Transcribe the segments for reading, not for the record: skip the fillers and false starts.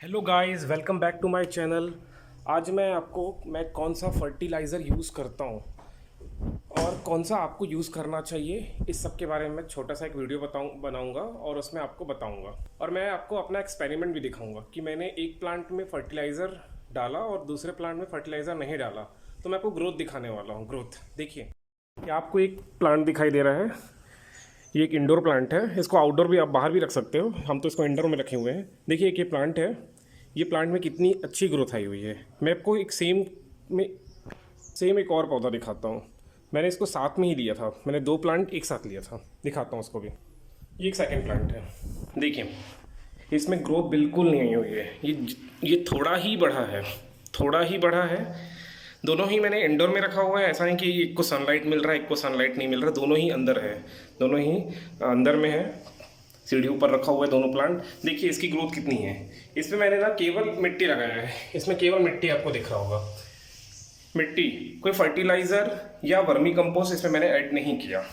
Hello guys, welcome back to my channel. आज मैं कौन सा फर्टिलाइज़र यूज़ करता हूँ और कौन सा आपको यूज़ करना चाहिए, इस सब के बारे में छोटा सा एक वीडियो बनाऊंगा और उसमें आपको बताऊंगा। और मैं आपको अपना एक्सपेरिमेंट भी दिखाऊंगा कि मैंने एक प्लांट में फर्टिलाइज़र डाला और दूसरे प्लांट में फर्टिलाइज़र नहीं डाला, तो मैं आपको ग्रोथ दिखाने वाला हूँ। ग्रोथ देखिए, ये आपको एक प्लांट दिखाई दे रहा है। ये एक इंडोर प्लांट है, इसको आउटडोर भी आप बाहर भी रख सकते हो, हम तो इसको इंडोर में रखे हुए हैं। देखिए एक ये प्लांट है, ये प्लांट में कितनी अच्छी ग्रोथ आई हुई है। मैं आपको एक सेम एक और पौधा दिखाता हूँ। मैंने इसको साथ में ही लिया था, मैंने दो प्लांट एक साथ लिया था, दिखाता हूँ उसको भी। ये एक सेकेंड प्लांट है, देखिए इसमें ग्रोथ बिल्कुल नहीं आई हुई है। ये थोड़ा ही बढ़ा है, थोड़ा ही बढ़ा है। दोनों ही मैंने इंडोर में रखा हुआ है, ऐसा नहीं कि एक को सनलाइट मिल रहा है एक को सनलाइट नहीं मिल रहा, दोनों ही अंदर है, दोनों ही अंदर में है। सीढ़ी ऊपर रखा हुआ है दोनों प्लांट। देखिए इसकी ग्रोथ कितनी है। इसमें मैंने ना केवल मिट्टी लगाया है, इसमें केवल मिट्टी आपको दिख रहा होगा, मिट्टी। कोई फर्टिलाइजर या वर्मी कंपोस्ट इसमें मैंने ऐड नहीं किया।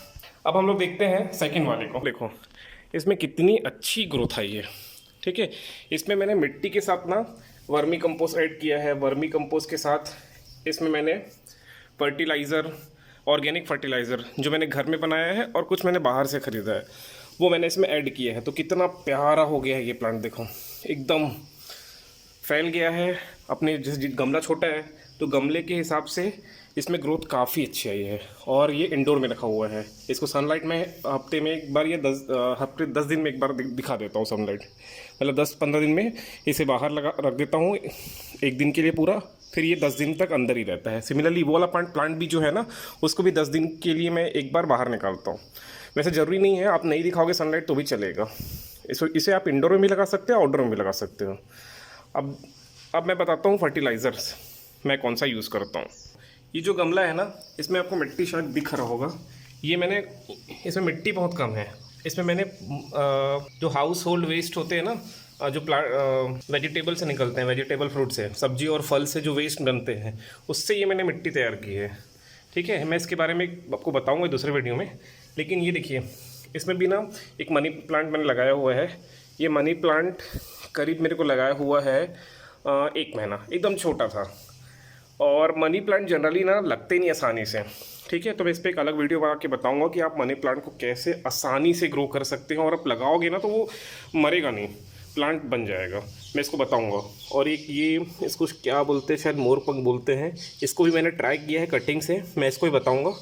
अब हम लोग देखते हैं सेकंड वाले को। देखो इसमें कितनी अच्छी ग्रोथ आई है, ठीक है। इसमें मैंने मिट्टी के साथ ना वर्मी कंपोस्ट ऐड किया है। वर्मी कंपोस्ट के साथ इसमें मैंने फर्टिलाइज़र, ऑर्गेनिक फर्टिलाइज़र जो मैंने घर में बनाया है और कुछ मैंने बाहर से ख़रीदा है, वो मैंने इसमें ऐड किया है। तो कितना प्यारा हो गया है ये प्लांट, देखो एकदम फैल गया है। अपने जैसे गमला छोटा है तो गमले के हिसाब से इसमें ग्रोथ काफ़ी अच्छी आई है। और ये इंडोर में रखा हुआ है, इसको सनलाइट में हफ्ते में एक बार या 10 दिन में एक बार दिखा देता हूँ सनलाइट। मतलब 10-15 दिन में इसे बाहर लगा रख देता हूँ, एक दिन के लिए पूरा, फिर ये 10 दिन तक अंदर ही रहता है। सिमिलरली वो वाला प्लांट भी जो है ना, उसको भी 10 दिन के लिए मैं एक बार बाहर निकालता हूँ। वैसे ज़रूरी नहीं है, आप नहीं दिखाओगे सनलाइट तो भी चलेगा। इसे आप इंडोर में भी लगा सकते हो, आउटडोर में भी लगा सकते हो। अब मैं बताता हूँ फर्टिलाइज़र्स मैं कौन सा यूज़ करता हूँ। ये जो गमला है ना, इसमें आपको मिट्टी शायद दिख रहा होगा। इसमें मिट्टी बहुत कम है। इसमें मैंने जो हाउस होल्ड वेस्ट होते हैं ना, जो वेजिटेबल से निकलते हैं, वेजिटेबल फ्रूट से, सब्जी और फल से जो वेस्ट बनते हैं, उससे ये मैंने मिट्टी तैयार की है, ठीक है। मैं इसके बारे में आपको बताऊँगा दूसरे वीडियो में। लेकिन ये देखिए, इसमें भी ना एक मनी प्लांट मैंने लगाया हुआ है। ये मनी प्लांट करीब मेरे को लगाया हुआ है 1 महीना, एकदम छोटा था। और मनी प्लांट जनरली ना लगते नहीं आसानी से, ठीक है। तो मैं इस पर एक अलग वीडियो बना के बताऊंगा कि आप मनी प्लांट को कैसे आसानी से ग्रो कर सकते हैं। और आप लगाओगे ना तो वो मरेगा नहीं, प्लांट बन जाएगा, मैं इसको बताऊंगा। और एक ये इसको क्या बोलते हैं, शायद मोरपंख बोलते हैं। इसको भी मैंने ट्राई किया है कटिंग से, मैं इसको भी बताऊँगा।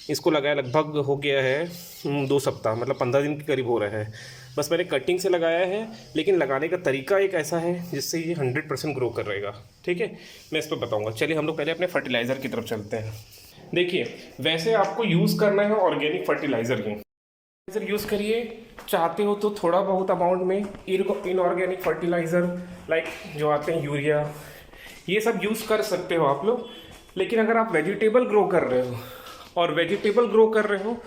इसको लगाया लगभग हो गया है 2 सप्ताह, मतलब 15 दिन के करीब हो रहा है। बस मैंने कटिंग से लगाया है, लेकिन लगाने का तरीका एक ऐसा है जिससे ये 100% ग्रो कर रहेगा, ठीक है। मैं इस पर बताऊँगा। चलिए हम लोग पहले अपने फर्टिलाइज़र की तरफ चलते हैं। देखिए वैसे आपको यूज़ करना है ऑर्गेनिक फर्टिलाइज़र ही फर्टिलाइज़र यूज़ करिए। चाहते हो तो थोड़ा बहुत अमाउंट में इनऑर्गेनिक फर्टिलाइज़र लाइक जो आते हैं यूरिया, ये सब यूज़ कर सकते हो आप लोग। लेकिन अगर आप वेजिटेबल ग्रो कर रहे हो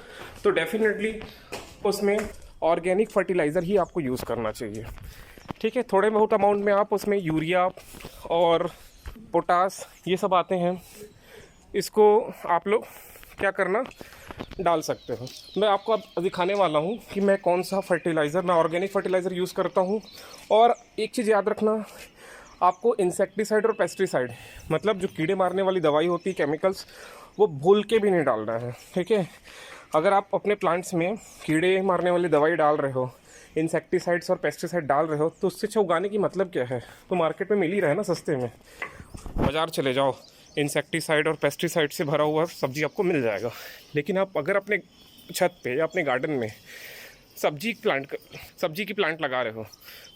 तो डेफिनेटली उसमें ऑर्गेनिक फर्टिलाइज़र ही आपको यूज़ करना चाहिए, ठीक है। थोड़े बहुत अमाउंट में आप उसमें यूरिया और पोटास ये सब आते हैं, इसको आप लोग क्या करना डाल सकते हो। मैं आपको अब दिखाने वाला हूँ कि मैं कौन सा फर्टिलाइज़र, मैं ऑर्गेनिक फर्टिलाइज़र यूज़ करता हूँ। और एक चीज़ याद रखना, आपको इंसेक्टिसाइड और पेस्टिसाइड, मतलब जो कीड़े मारने वाली दवाई होती है, केमिकल्स, वो भूल के भी नहीं डालना है, ठीक है। अगर आप अपने प्लांट्स में कीड़े मारने वाली दवाई डाल रहे हो, इंसेक्टिसाइड्स और पेस्टिसाइड डाल रहे हो, तो उससे अच्छा उगाने की मतलब क्या है। तो मार्केट में मिल ही रहा है ना सस्ते में, बाज़ार चले जाओ, इंसेक्टिसाइड और पेस्टिसाइड से भरा हुआ सब्जी आपको मिल जाएगा। लेकिन आप अगर अपने छत पे या अपने गार्डन में सब्जी की प्लांट लगा रहे हो,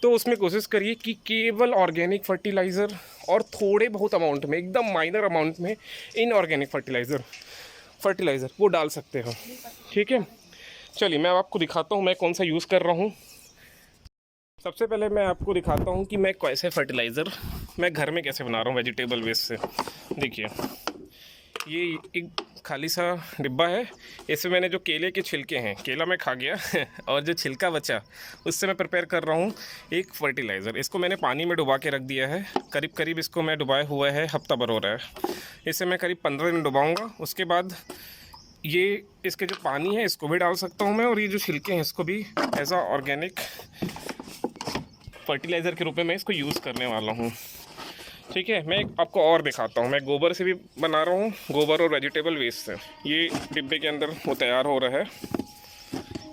तो उसमें कोशिश करिए कि केवल ऑर्गेनिक फर्टिलाइज़र और थोड़े बहुत अमाउंट में, एकदम माइनर अमाउंट में इनऑर्गेनिक फर्टिलाइज़र वो डाल सकते हो, ठीक है। चलिए मैं आपको दिखाता हूँ मैं कौन सा यूज़ कर रहा हूँ। सबसे पहले मैं आपको दिखाता हूँ कि मैं कैसे फर्टिलाइज़र मैं घर में कैसे बना रहा हूँ वेजिटेबल वेस्ट से। देखिए ये एक खाली सा डिब्बा है, इसमें मैंने जो केले के छिलके हैं, केला मैं खा गया और जो छिलका बचा उससे मैं प्रिपेयर कर रहा हूँ एक फ़र्टिलाइज़र। इसको मैंने पानी में डुबा के रख दिया है, करीब इसको मैं डुबाए हुआ है हफ्ता भर हो रहा है। इसे मैं करीब 15 दिन डुबाऊँगा। उसके बाद ये इसके जो पानी है इसको भी डाल सकता हूँ मैं, और ये जो छिलके हैं इसको भी एज आ ऑर्गेनिक फर्टिलाइज़र के रूप में मैं इसको यूज़ करने वाला हूँ। ठीक है, मैं आपको और दिखाता हूँ। मैं गोबर से भी बना रहा हूँ, गोबर और वेजिटेबल वेस्ट से। ये डिब्बे के अंदर वो तैयार हो रहा है।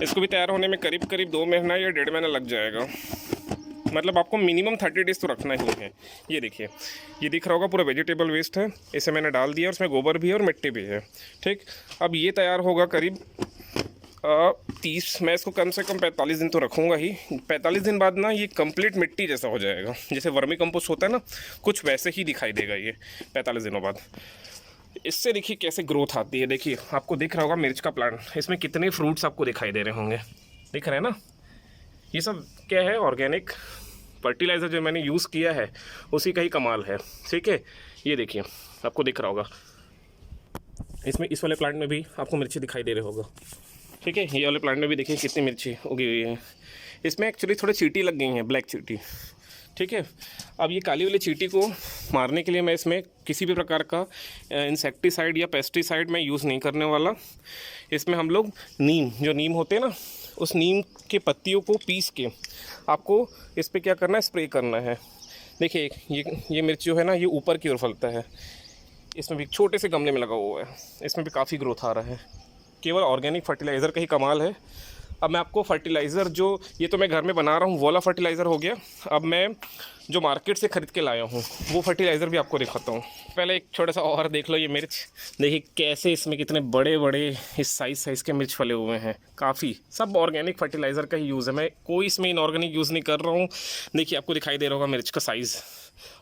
इसको भी तैयार होने में करीब करीब 2 महीना या 1.5 महीना लग जाएगा। मतलब आपको मिनिमम 30 डेज़ तो रखना ही है। ये देखिए, ये दिख रहा होगा पूरा वेजिटेबल वेस्ट है, इसे मैंने डाल दिया और उसमें गोबर भी है और मिट्टी भी है। ठीक, अब ये तैयार होगा करीब 30, मैं इसको कम से कम 45 दिन तो रखूँगा ही। 45 दिन बाद ना ये कंप्लीट मिट्टी जैसा हो जाएगा, जैसे वर्मी कंपोस्ट होता है ना, कुछ वैसे ही दिखाई देगा ये 45 दिनों बाद। इससे देखिए कैसे ग्रोथ आती है। देखिए आपको दिख रहा होगा मिर्च का प्लांट, इसमें कितने फ्रूट्स आपको दिखाई दे रहे होंगे, दिख रहे हैं ना। ये सब क्या है, ऑर्गेनिक फर्टिलाइज़र जो मैंने यूज़ किया है उसी का ही कमाल है। ठीक है, ये देखिए आपको दिख रहा होगा, इसमें इस वाले प्लांट में भी आपको मिर्ची दिखाई दे रहे होगा। ठीक है, ये वाले प्लांट में भी देखिए कितनी मिर्ची उगी हुई है। इसमें एक्चुअली थोड़ी चींटी लग गई हैं, ब्लैक चींटी। ठीक है, अब ये काली वाली चींटी को मारने के लिए मैं इसमें किसी भी प्रकार का इंसेक्टिसाइड या पेस्टिसाइड मैं यूज़ नहीं करने वाला। इसमें हम लोग नीम होते हैं ना, उस नीम के पत्तियों को पीस के आपको इस पर क्या करना है, स्प्रे करना है। देखिए ये मिर्च जो है ना, ये ऊपर की ओर फलता है। इसमें भी छोटे से गमले में लगा हुआ है, इसमें भी काफ़ी ग्रोथ आ रहा है। केवल ऑर्गेनिक फर्टिलाइज़र का ही कमाल है। अब मैं आपको फर्टिलाइज़र जो ये तो मैं घर में बना रहा हूँ वो वाला फर्टिलाइज़र हो गया। अब मैं जो मार्केट से ख़रीद के लाया हूँ वो फर्टिलाइज़र भी आपको दिखाता हूँ। पहले एक छोटा सा और देख लो, ये मिर्च देखिए कैसे इसमें कितने बड़े बड़े इस साइज़ के मिर्च फले हुए हैं। काफ़ी सब ऑर्गेनिक फर्टिलाइज़र का ही यूज़ है, मैं कोई इसमें इनऑर्गेनिक यूज़ नहीं कर रहा हूँ। देखिए आपको दिखाई दे रहा होगा मिर्च का साइज़,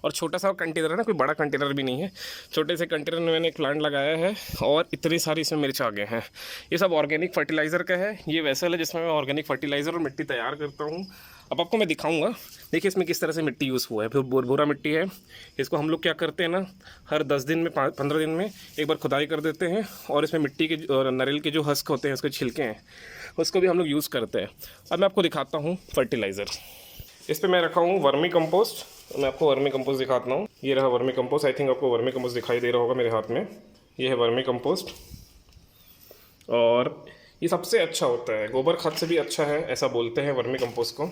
और छोटा सा कंटेनर है ना, कोई बड़ा कंटेनर भी नहीं है। छोटे से कंटेनर में मैंने एक प्लांट लगाया है और इतनी सारी इसमें मिर्च आ गए हैं। ये सब ऑर्गेनिक फर्टिलाइज़र का है। ये वेसल है जिसमें मैं ऑर्गेनिक फर्टिलाइज़र और मिट्टी तैयार करता हूँ। अब आपको मैं दिखाऊंगा, देखिए इसमें किस तरह से मिट्टी यूज़ हुआ है। फिर भूरा मिट्टी है, इसको हम लोग क्या करते हैं ना, हर 10 दिन में 15 दिन में एक बार खुदाई कर देते हैं और इसमें मिट्टी के नारियल के जो हस्क होते हैं, उसके छिलके हैं, उसको भी हम लोग यूज़ करते हैं। अब मैं आपको दिखाता हूँ फर्टिलाइज़र। इस पर मैं रखा हूँ वर्मी कंपोस्ट। मैं आपको वर्मी कंपोस्ट दिखाता हूँ। ये रहा वर्मी कंपोस्ट। आई थिंक आपको वर्मी कंपोस्ट दिखाई दे रहा होगा मेरे हाथ में। ये है वर्मी कंपोस्ट और ये सबसे अच्छा होता है, गोबर खाद से भी अच्छा है ऐसा बोलते हैं वर्मी कंपोस्ट को।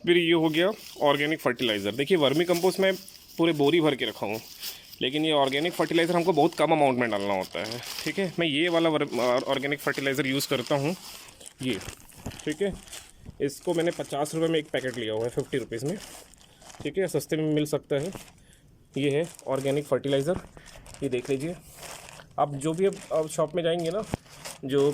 फिर ये हो गया ऑर्गेनिक फर्टिलाइज़र। देखिए वर्मी कंपोस्ट में पूरे बोरी भर के रखा हूँ, लेकिन ये ऑर्गेनिक फर्टिलाइज़र हमको बहुत कम अमाउंट में डालना होता है। ठीक है, मैं ये वाला ऑर्गेनिक फर्टिलाइज़र यूज़ करता हूँ ये। ठीक है, इसको मैंने 50 रुपये में एक पैकेट लिया हुआ है, 50 रुपीज़ में। ठीक है, सस्ते में मिल सकता है। ये है ऑर्गेनिक फर्टिलाइज़र, ये देख लीजिए। आप जो भी अब शॉप में जाएंगे ना, जो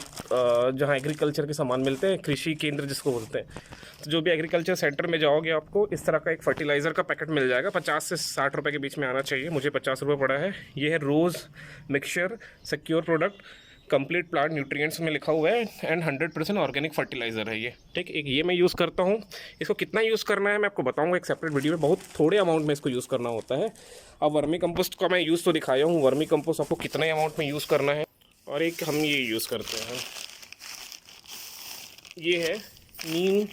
जहाँ एग्रीकल्चर के सामान मिलते हैं, कृषि केंद्र जिसको बोलते हैं, तो जो भी एग्रीकल्चर सेंटर में जाओगे आपको इस तरह का एक फर्टिलाइज़र का पैकेट मिल जाएगा। 50 से 60 रुपये के बीच में आना चाहिए। मुझे 50 रुपये पड़ा है। ये है rose mixture secure product, complete plant nutrients में लिखा हुआ है एंड 100% ऑर्गेनिक फर्टिलाइज़र है ये। ठीक, एक ये मैं यूज़ करता हूँ। इसको कितना यूज़ करना है मैं आपको बताऊँगा एक सेपरेट वीडियो में। बहुत थोड़े अमाउंट में इसको यूज़ करना होता है। अब वर्मी कंपोस्ट का मैं यूज़ तो दिखाया हूँ, वर्मी कंपोस्ट आपको कितने अमाउंट में यूज़ करना है। और एक हम ये यूज़ करते हैं, ये है नीम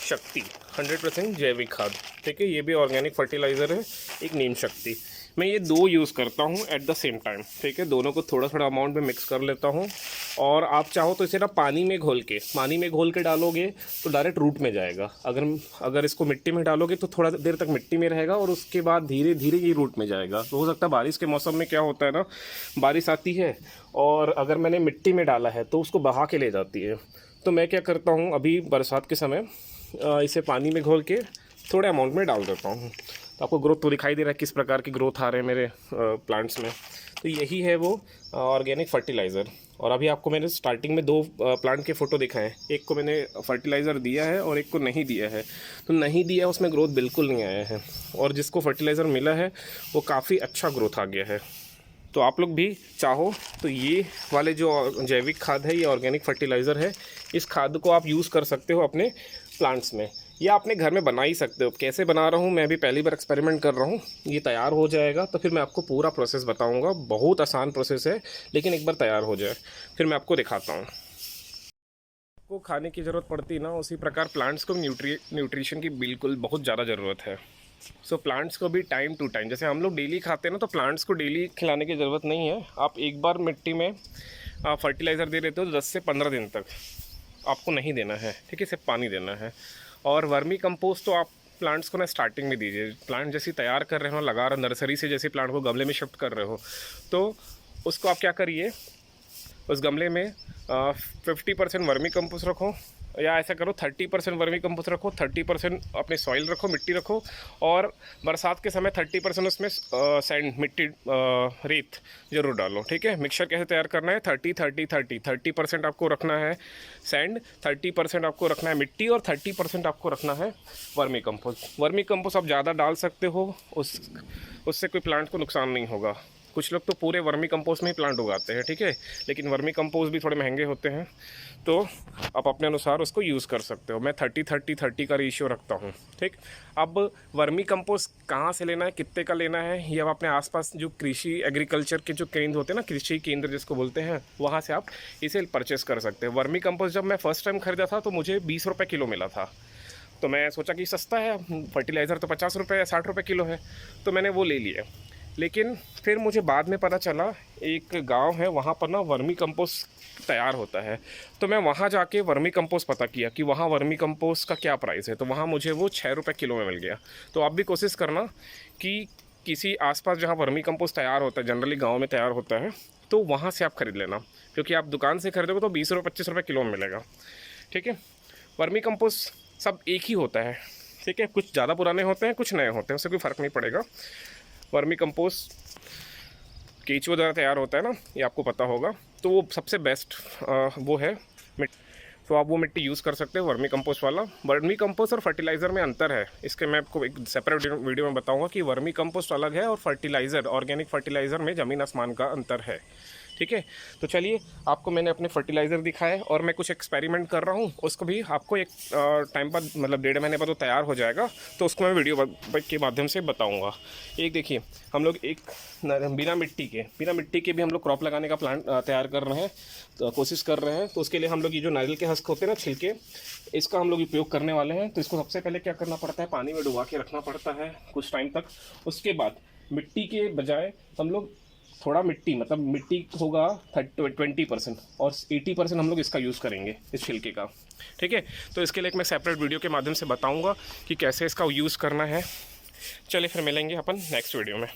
शक्ति 100% जैविक खाद। ठीक है, ये भी ऑर्गेनिक फर्टिलाइज़र है, एक नीम शक्ति। मैं ये दो यूज़ करता हूँ एट द सेम टाइम। ठीक है, दोनों को थोड़ा थोड़ा अमाउंट में मिक्स कर लेता हूँ। और आप चाहो तो इसे ना पानी में घोल के डालोगे तो डायरेक्ट रूट में जाएगा। अगर इसको मिट्टी में डालोगे तो थोड़ा देर तक मिट्टी में रहेगा और उसके बाद धीरे धीरे ये रूट में जाएगा। तो हो सकता है बारिश के मौसम में क्या होता है ना, बारिश आती है और अगर मैंने मिट्टी में डाला है तो उसको बहा के ले जाती है। तो मैं क्या करता हूँ, अभी बरसात के समय इसे पानी में घोल के थोड़े अमाउंट में डाल देता हूँ। तो आपको ग्रोथ तो दिखाई दे रहा है किस प्रकार की ग्रोथ आ रहे हैं मेरे प्लांट्स में। तो यही है वो ऑर्गेनिक फर्टिलाइज़र। और अभी आपको मैंने स्टार्टिंग में 2 प्लांट के फ़ोटो दिखाए हैं। एक को मैंने फर्टिलाइज़र दिया है और एक को नहीं दिया है। तो नहीं दिया उसमें ग्रोथ बिल्कुल नहीं आया है, और जिसको फर्टिलाइज़र मिला है वो काफ़ी अच्छा ग्रोथ आ गया है। तो आप लोग भी चाहो तो ये वाले जो जैविक खाद है, ये ऑर्गेनिक फर्टिलाइज़र है, इस खाद को आप यूज़ कर सकते हो अपने प्लांट्स में, या अपने घर में बना ही सकते हो। कैसे बना रहा हूँ मैं भी पहली बार एक्सपेरिमेंट कर रहा हूँ। ये तैयार हो जाएगा तो फिर मैं आपको पूरा प्रोसेस बताऊँगा। बहुत आसान प्रोसेस है, लेकिन एक बार तैयार हो जाए फिर मैं आपको दिखाता हूँ। को खाने की ज़रूरत पड़ती ना, उसी प्रकार प्लांट्स को न्यूट्रिशन की बिल्कुल बहुत ज़्यादा ज़रूरत है। सो प्लांट्स को भी टाइम टू टाइम, जैसे हम लोग डेली खाते हैं ना, तो प्लांट्स को डेली खिलाने की ज़रूरत नहीं है। आप एक बार मिट्टी में फर्टिलाइज़र दे देते हो 10 से 15 दिन तक आपको नहीं देना है। ठीक है, सिर्फ पानी देना है। और वर्मी कंपोस्ट तो आप प्लांट्स को ना स्टार्टिंग में दीजिए। प्लांट जैसे तैयार कर रहे हो, लगा रहे हो नर्सरी से, जैसे प्लांट को गमले में शिफ्ट कर रहे हो, तो उसको आप क्या करिए, उस गमले में 50% वर्मी कंपोस्ट रखो, या ऐसा करो 30% वर्मी कंपोस्ट रखो, 30% अपने सॉइल रखो, मिट्टी रखो, और बरसात के समय 30% उसमें सैंड, मिट्टी, रेत जरूर डालो। ठीक है। मिक्सचर कैसे तैयार करना है, 30% आपको रखना है सैंड, 30% आपको रखना है मिट्टी, और 30% आपको रखना है वर्मी कंपोस्ट। वर्मी कंपोस्ट आप ज़्यादा डाल सकते हो, उससे कोई प्लांट को नुकसान नहीं होगा। कुछ लोग तो पूरे वर्मी कंपोस्ट में ही प्लांट उगाते हैं। ठीक है। लेकिन वर्मी कंपोस्ट भी थोड़े महंगे होते हैं, तो आप अपने अनुसार उसको यूज़ कर सकते हो। मैं 30-30-30 का रेशियो रखता हूँ। ठीक। अब वर्मी कंपोस्ट कहाँ से लेना है, कितने का लेना है, ये आप अपने आसपास जो कृषि एग्रीकल्चर के जो केंद्र होते हैं ना, कृषि केंद्र जिसको बोलते हैं, वहाँ से आप इसे परचेस कर सकते हैं। वर्मी कंपोस्ट जब मैं फर्स्ट टाइम खरीदा था तो मुझे 20 रुपये किलो मिला था, तो मैं सोचा कि सस्ता है, फर्टिलाइज़र तो 50 रुपये या 60 रुपये किलो है, तो मैंने वो ले लिया। लेकिन फिर मुझे बाद में पता चला, एक गांव है वहाँ पर ना वर्मी कंपोस्ट तैयार होता है, तो मैं वहाँ जाके वर्मी कंपोस्ट पता किया कि वहाँ वर्मी कंपोस्ट का क्या प्राइस है, तो वहाँ मुझे वो 6 रुपये किलो में मिल गया। तो आप भी कोशिश करना कि किसी आसपास जहाँ वर्मी कंपोस्ट तैयार होता है, जनरली गाँव में तैयार होता है, तो वहाँ से आप ख़रीद लेना, क्योंकि आप दुकान से खरीदोगे तो 20 रुपये 25 रुपये किलो में मिलेगा। ठीक है। वर्मी कंपोस्ट सब एक ही होता है। ठीक है। कुछ ज़्यादा पुराने होते हैं, कुछ नए होते हैं, उससे कोई फ़र्क नहीं पड़ेगा। वर्मी कंपोस्ट केचुआ द्वारा तैयार होता है ना, ये आपको पता होगा, तो वो सबसे बेस्ट वो है मिट्टी। तो आप वो मिट्टी यूज़ कर सकते हो, वर्मी कंपोस्ट वाला। वर्मी कंपोस्ट और फर्टिलाइज़र में अंतर है, इसके मैं आपको एक सेपरेट वीडियो में बताऊंगा कि वर्मी कंपोस्ट अलग है और फर्टिलाइज़र, ऑर्गेनिक फर्टिलाइज़र में ज़मीन आसमान का अंतर है। ठीक है। तो चलिए, आपको मैंने अपने फर्टिलाइज़र दिखाए और मैं कुछ एक्सपेरिमेंट कर रहा हूँ, उसको भी आपको एक टाइम बाद, मतलब 1.5 महीने बाद वो तैयार हो जाएगा, तो उसको मैं वीडियो के माध्यम से बताऊँगा। एक देखिए, हम लोग एक बिना मिट्टी के भी हम लोग क्रॉप लगाने का प्लांट तैयार कर रहे हैं, तो कोशिश कर रहे हैं। तो उसके लिए हम लोग ये जो नारियल के हस्क होते हैं ना, छिलके, इसका हम लोग उपयोग करने वाले हैं। तो इसको सबसे पहले क्या करना पड़ता है, पानी में डुबा के रखना पड़ता है कुछ टाइम तक। उसके बाद मिट्टी के बजाय हम लोग थोड़ा मिट्टी, मतलब मिट्टी होगा 20% और 80% हम लोग इसका यूज़ करेंगे, इस छिलके का। ठीक है। तो इसके लिए एक मैं सेपरेट वीडियो के माध्यम से बताऊंगा कि कैसे इसका यूज़ करना है। चलिए फिर मिलेंगे अपन नेक्स्ट वीडियो में।